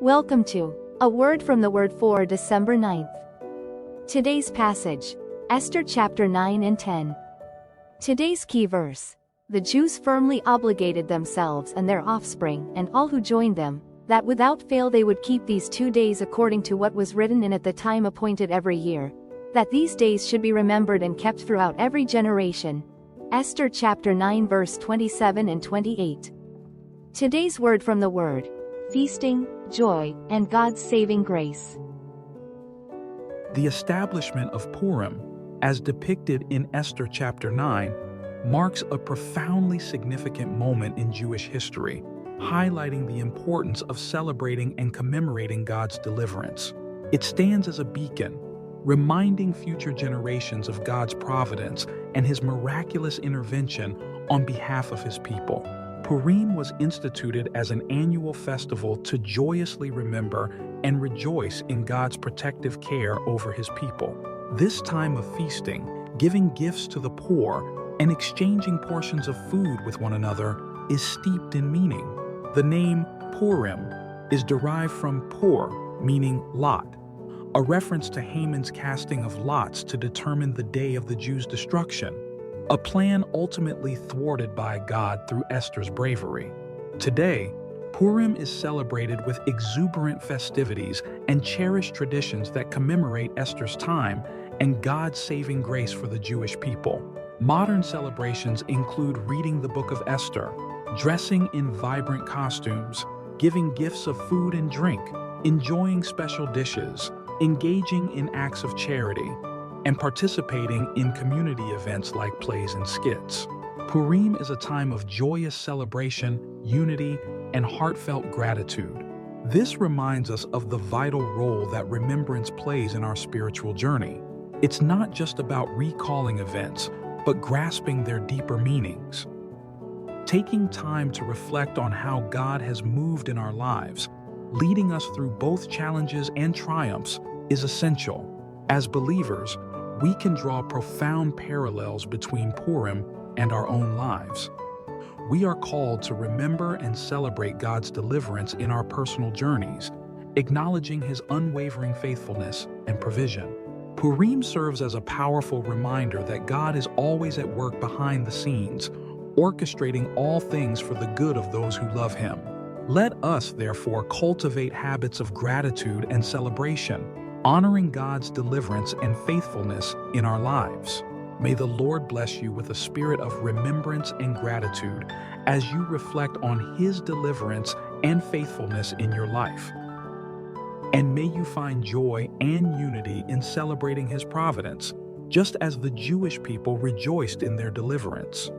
Welcome to A Word from the Word for December 9th. Today's passage, Esther chapter 9 and 10. Today's key verse. The Jews firmly obligated themselves and their offspring and all who joined them, that without fail they would keep these 2 days according to what was written in at the time appointed every year, that these days should be remembered and kept throughout every generation. Esther chapter 9 verse 27 and 28. Today's word from the Word. Feasting, joy, and God's saving grace. The establishment of Purim, as depicted in Esther chapter 9, marks a profoundly significant moment in Jewish history, highlighting the importance of celebrating and commemorating God's deliverance. It stands as a beacon, reminding future generations of God's providence and His miraculous intervention on behalf of His people. Purim was instituted as an annual festival to joyously remember and rejoice in God's protective care over His people. This time of feasting, giving gifts to the poor, and exchanging portions of food with one another is steeped in meaning. The name Purim is derived from pur, meaning lot, a reference to Haman's casting of lots to determine the day of the Jews' destruction, a plan ultimately thwarted by God through Esther's bravery. Today, Purim is celebrated with exuberant festivities and cherished traditions that commemorate Esther's time and God's saving grace for the Jewish people. Modern celebrations include reading the book of Esther, dressing in vibrant costumes, giving gifts of food and drink, enjoying special dishes, engaging in acts of charity, and participating in community events like plays and skits. Purim is a time of joyous celebration, unity, and heartfelt gratitude. This reminds us of the vital role that remembrance plays in our spiritual journey. It's not just about recalling events, but grasping their deeper meanings. Taking time to reflect on how God has moved in our lives, leading us through both challenges and triumphs, is essential. As believers, we can draw profound parallels between Purim and our own lives. We are called to remember and celebrate God's deliverance in our personal journeys, acknowledging His unwavering faithfulness and provision. Purim serves as a powerful reminder that God is always at work behind the scenes, orchestrating all things for the good of those who love Him. Let us, therefore, cultivate habits of gratitude and celebration, honoring God's deliverance and faithfulness in our lives. May the Lord bless you with a spirit of remembrance and gratitude as you reflect on His deliverance and faithfulness in your life. And may you find joy and unity in celebrating His providence, just as the Jewish people rejoiced in their deliverance.